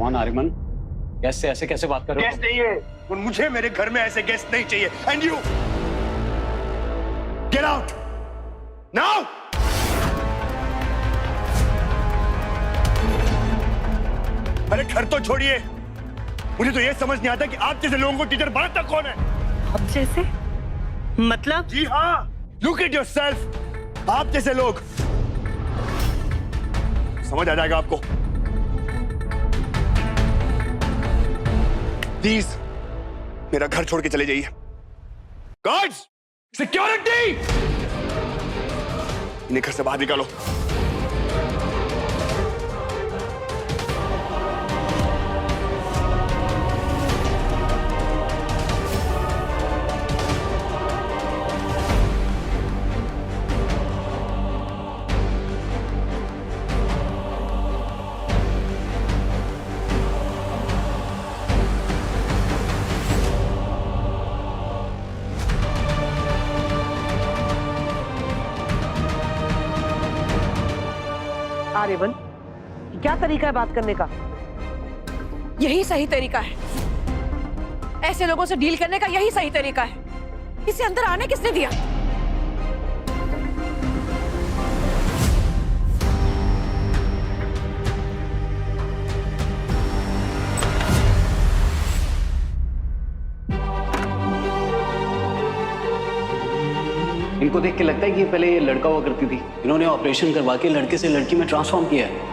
On Aryaman, guest से ऐसे कैसे बात कर रहे हो? गेस्ट नहीं है, और मुझे मेरे घर में ऐसे गेस्ट नहीं चाहिए। And you get out now. अरे घर तो छोड़िए, मुझे तो ये समझ नहीं आता कि आप जैसे लोगों को टीचर बनाता कौन है? आप जैसे मतलब? जी हाँ, लुक एट योरसेल्फ। आप जैसे लोग, समझ आ जाएगा आपको। प्लीज मेरा घर छोड़ के चले जाइए। गार्ड्स, सिक्योरिटी, इन्हें घर से बाहर निकालो। आर्यमन, क्या तरीका है बात करने का? यही सही तरीका है। ऐसे लोगों से डील करने का यही सही तरीका है। इसे अंदर आने किसने दिया? इनको देख के लगता है कि ये पहले ये लड़का हुआ करती थी। इन्होंने ऑपरेशन करवा के लड़के से लड़की में ट्रांसफॉर्म किया है।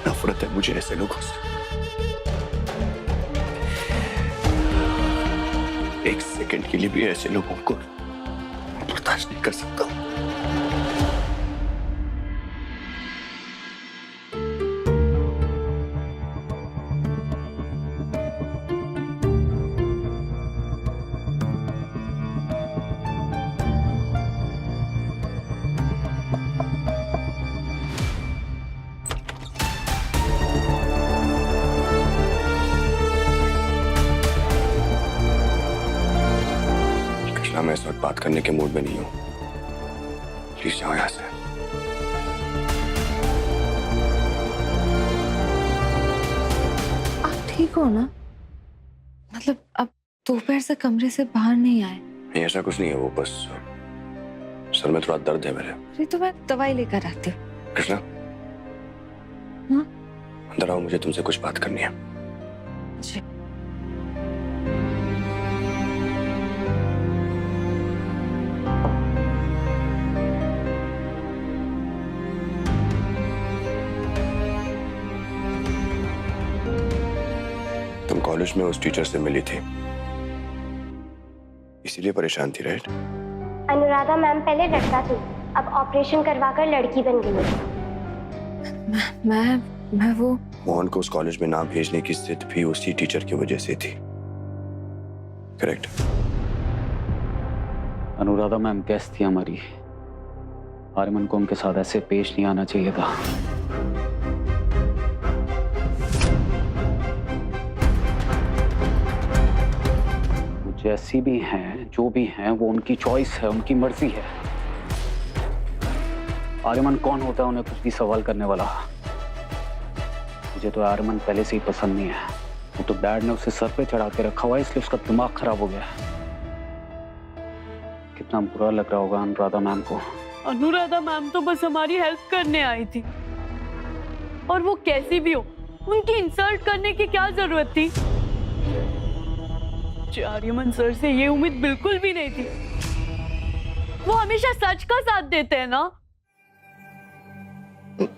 नफरत है मुझे ऐसे लोगों से। एक सेकंड के लिए भी ऐसे लोगों को बर्दाश्त नहीं कर सकता। मैं इस वक्त बात करने के मूड में नहीं हूं। प्लीज जाओ यहां से। आप ठीक हो ना? मतलब अब दोपहर से कमरे से बाहर नहीं आए? नहीं, ऐसा कुछ नहीं है, वो बस सर में थोड़ा दर्द है मेरे। अरे तो मैं दवाई लेकर आती हूँ। कृष्णा, हाँ? अंदर आओ, मुझे तुमसे कुछ बात करनी है। जी। तुम कॉलेज में उस टीचर से मिली थी, इसीलिए परेशान थी, राइट? अनुराधा मैम पहले लड़का थी, अब ऑपरेशन करवाकर लड़की बन गई है। मैं वो मोहन को उस कॉलेज में ना भेजने की जिद भी उसी टीचर की वजह से थी, करेक्ट? अनुराधा मैम गेस्ट थी हमारी। आर्यमन को उनके साथ ऐसे पेश नहीं आना चाहिए था। जैसी भी हैं, जो भी हैं, वो उनकी चॉइस है, उनकी मर्जी है। आर्यमन कौन होता है उन्हें कुछ भी सवाल करने वाला? मुझे तो आर्यमन पहले से ही पसंद नहीं है। वो तो डैड ने उसे सर पे चढ़ा के रखा हुआ है, इसलिए उसका दिमाग खराब हो गया। कितना बुरा लग रहा होगा अनुराधा मैम को। अनुराधा मैम तो बस हमारी हेल्प करने आई थी। और वो कैसी भी हो, उनकी इंसल्ट करने की क्या जरूरत थी? आर्यमन सर से ये उम्मीद बिल्कुल भी नहीं थी। वो हमेशा सच का साथ देते हैं ना।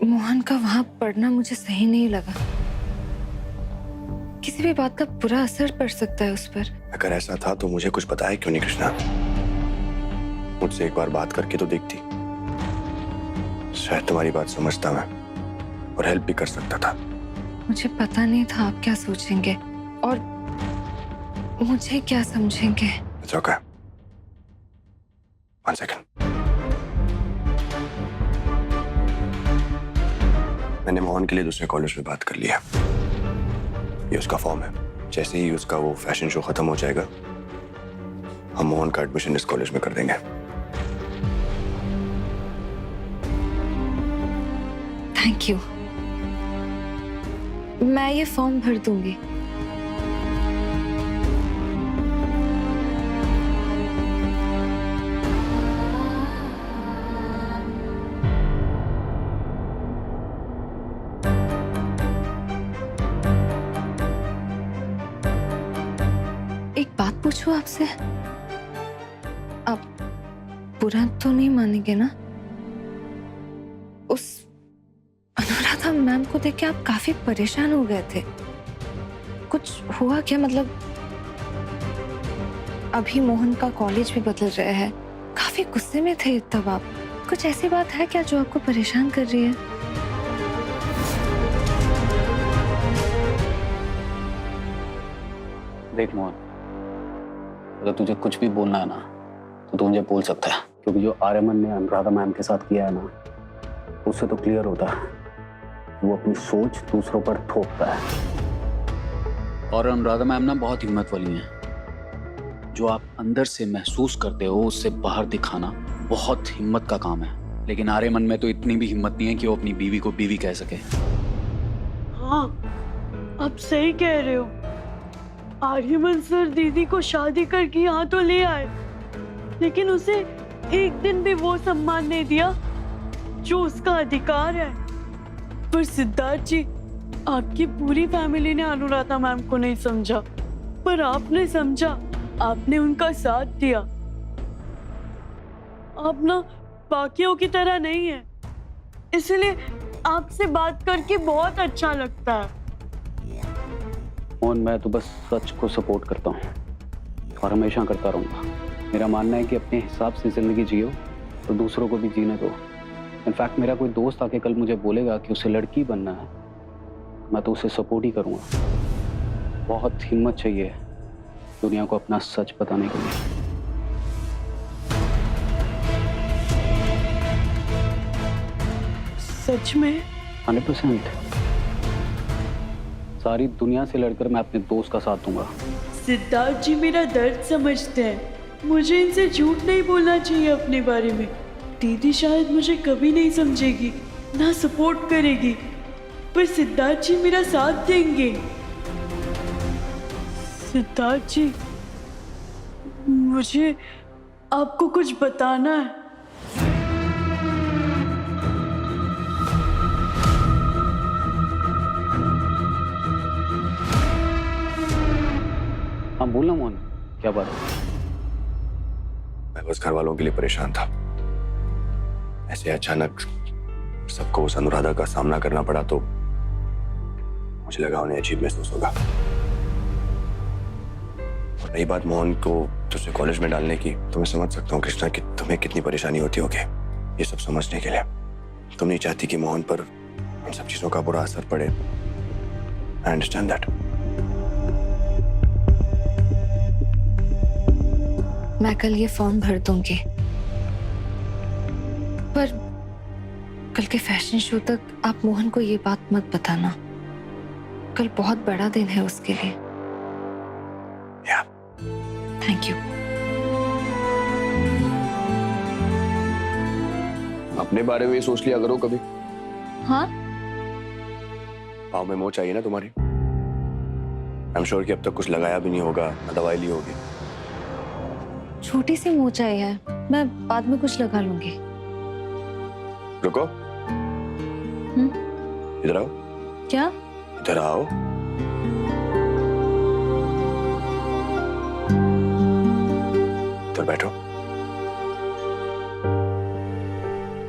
मोहन का वहां पढ़ना मुझे सही नहीं लगा। किसी भी बात का बुरा असर पड़ सकता है उस पर। अगर ऐसा था तो मुझे कुछ बताया क्यों नहीं कृष्णा? मुझसे एक बार बात करके तो देखती, शायद तुम्हारी बात समझता मैं और हेल्प भी कर सकता था। मुझे पता नहीं था आप क्या सोचेंगे और मुझे क्या समझेंगे। It's okay. One second. मैंने मोहन के लिए दूसरे कॉलेज में बात कर लिया। ये उसका फॉर्म है। जैसे ही उसका वो फैशन शो खत्म हो जाएगा, हम मोहन का एडमिशन इस कॉलेज में कर देंगे। Thank you. मैं ये फॉर्म भर दूंगी। एक बात पूछूं आपसे? आप बुरा तो नहीं मानेंगे ना? उस अनुराधा मैम को देख के आप काफी परेशान हो गए थे। कुछ हुआ क्या? मतलब अभी मोहन का कॉलेज भी बदल रहे हैं, काफी गुस्से में थे तब आप। कुछ ऐसी बात है क्या जो आपको परेशान कर रही है? देख मोहन, अगर तुझे कुछ भी बोलना है ना तो तू मुझे बोल सकता है, क्योंकि जो आर्यमन ने अनुराधा मैम के साथ किया है ना, उससे तो क्लियर होता है वो अपनी सोच दूसरों पर थोपता है। और अनुराधा मैम ना बहुत हिम्मत वाली हैं। जो आप अंदर से महसूस करते हो उससे बाहर दिखाना बहुत हिम्मत का काम है। लेकिन आर्यमन में तो इतनी भी हिम्मत नहीं है कि वो अपनी बीवी को बीवी कह सके। हाँ, आप सही कह रहे हो। आर्यमन सर दीदी को शादी करके यहाँ तो ले आए, लेकिन उसे एक दिन भी वो सम्मान नहीं दिया जो उसका अधिकार है। पर सिद्धार्थ जी, आपकी पूरी फैमिली ने अनुराधा मैम को नहीं समझा, पर आपने समझा, आपने उनका साथ दिया। आप ना बाकियों की तरह नहीं है, इसलिए आपसे बात करके बहुत अच्छा लगता है। मोहन, मैं तो बस सच को सपोर्ट करता हूँ और हमेशा करता रहूंगा। मेरा मानना है कि अपने हिसाब से जिंदगी जियो तो दूसरों को भी जीने दो। इनफैक्ट मेरा कोई दोस्त आके कल मुझे बोलेगा कि उसे लड़की बनना है, मैं तो उसे सपोर्ट ही करूंगा। बहुत हिम्मत चाहिए दुनिया को अपना सच बताने के लिए। सच में? 100%। सारी दुनिया से लड़कर मैं अपने दोस्त का साथ दूंगा। सिद्धार्थ जी मेरा दर्द समझते हैं। मुझे इनसे झूठ नहीं बोलना चाहिए अपने बारे में। दीदी शायद मुझे कभी नहीं समझेगी, ना सपोर्ट करेगी, पर सिद्धार्थ जी मेरा साथ देंगे। सिद्धार्थ जी, मुझे आपको कुछ बताना है। हाँ बोलना मोहन, क्या बात है? मैं बस घर वालों के लिए परेशान था। ऐसे अचानक सबको उस अनुराधा का सामना करना पड़ा तो मुझे लगा उन्हें अजीब महसूस होगा। और रही बात मोहन को दूसरे कॉलेज में डालने की, तो मैं समझ सकता हूँ कृष्णा कि तुम्हें कितनी परेशानी होती होगी ये सब समझने के लिए। तुम नहीं चाहती कि मोहन पर इन सब चीजों का बुरा असर पड़े। I understand that. मैं कल ये फॉर्म भर दूंगी, पर कल के फैशन शो तक आप मोहन को ये बात मत बताना। कल बहुत बड़ा दिन है उसके लिए। Thank you. अपने बारे में सोच लिया करो कभी। हाँ, पाँव में मोच चाहिए ना तुम्हारी। आई एम श्योर कि अब तक कुछ लगाया भी नहीं होगा, ना दवाई ली होगी। छोटी सी मोचाई है, मैं बाद में कुछ लगा लूंगी। रुको, इधर आओ, क्या? इधर आओ। इधर बैठो,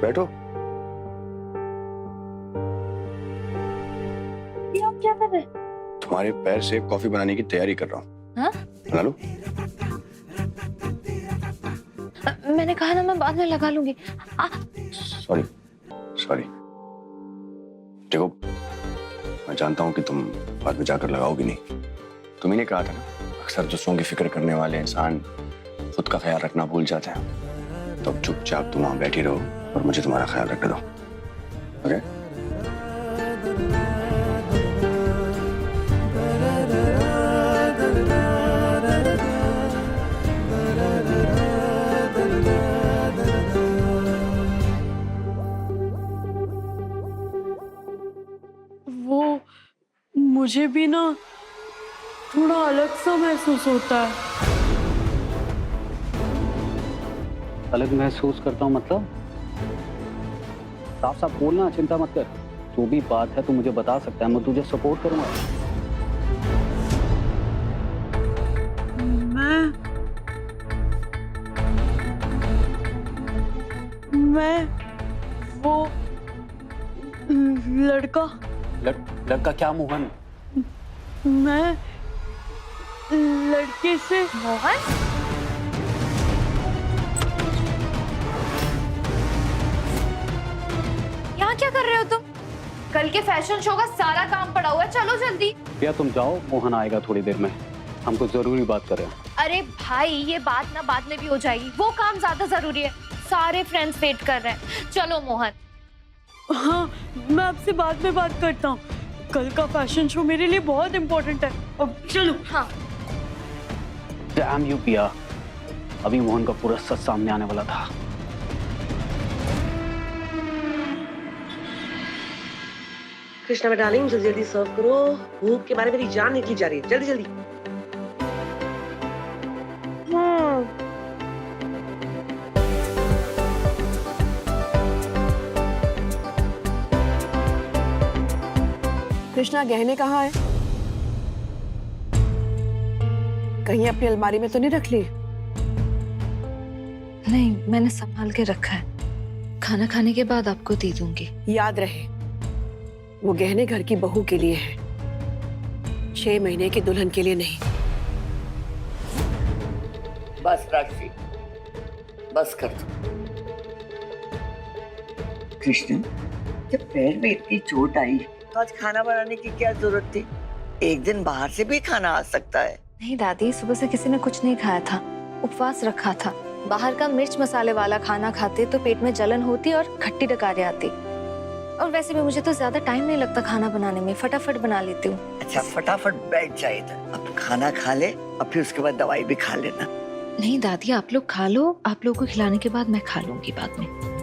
बैठो। ये आप क्या कर रहे हैं? तुम्हारे पैर से कॉफी बनाने की तैयारी कर रहा हूँ। हाँ? बना लो। मैंने कहा ना मैं बाद में लगा लूंगी। Sorry sorry. देखो, मैं जानता हूँ कि तुम बाद में जाकर लगाओगी नहीं। तुम्ही ने कहा था ना, अक्सर दूसरों की फिक्र करने वाले इंसान खुद का ख्याल रखना भूल जाते हैं। तो अब चुपचाप तुम वहां बैठी रहो और मुझे तुम्हारा ख्याल रखने दो। ओके? वो मुझे भी ना थोड़ा अलग सा महसूस होता है। अलग महसूस करता हूँ मतलब? साफ साफ बोलना, चिंता मत कर। जो भी बात है तू मुझे बता सकता है, मैं तुझे सपोर्ट करूंगा। मैं वो लड़का क्या मोहन? मैं लड़के से मोहन? यहाँ क्या कर रहे हो तुम? कल के फैशन शो का सारा काम पड़ा हुआ है, चलो जल्दी। या तुम जाओ, मोहन आएगा थोड़ी देर में। हम कुछ जरूरी बात कर रहे हैं। अरे भाई, ये बात ना बाद में भी हो जाएगी, वो काम ज्यादा जरूरी है। सारे फ्रेंड्स वेट कर रहे हैं, चलो मोहन। हाँ, मैं आपसे बाद में बात करता हूँ। कल का फैशन शो मेरे लिए बहुत इम्पोर्टेंट है। अब चलो। हाँ। डैम यू पिया, अभी मोहन का पूरा सच सामने आने वाला था। कृष्णा मैं डार्लिंग, जल्दी जल्दी सर्व करो। भूख के बारे में मेरी जान निकली जा रही है। जल्दी जल्दी। कृष्णा, गहने कहाँ है? कहीं अपनी अलमारी में तो नहीं रख ली? नहीं, मैंने संभाल के रखा है। खाना खाने के बाद आपको दे दूंगी। याद रहे, वो गहने घर की बहू के लिए है, 6 महीने की दुल्हन के लिए नहीं। बस राक्षी, बस कर दो। कृष्ण, जब पैर में इतनी चोट आई तो आज खाना बनाने की क्या जरूरत थी? एक दिन बाहर से भी खाना आ सकता है। नहीं दादी, सुबह से किसी ने कुछ नहीं खाया था, उपवास रखा था। बाहर का मिर्च मसाले वाला खाना खाते तो पेट में जलन होती और खट्टी डकारें आती। और वैसे भी मुझे तो ज्यादा टाइम नहीं लगता खाना बनाने में, फटाफट बना लेती हूँ। अच्छा, फटाफट बैठ जाए इधर। अब खाना खा ले और फिर उसके बाद दवाई भी खा लेना। नहीं दादी, आप लोग खा लो, आप लोगों को खिलाने के बाद मैं खा लूंगी बाद में।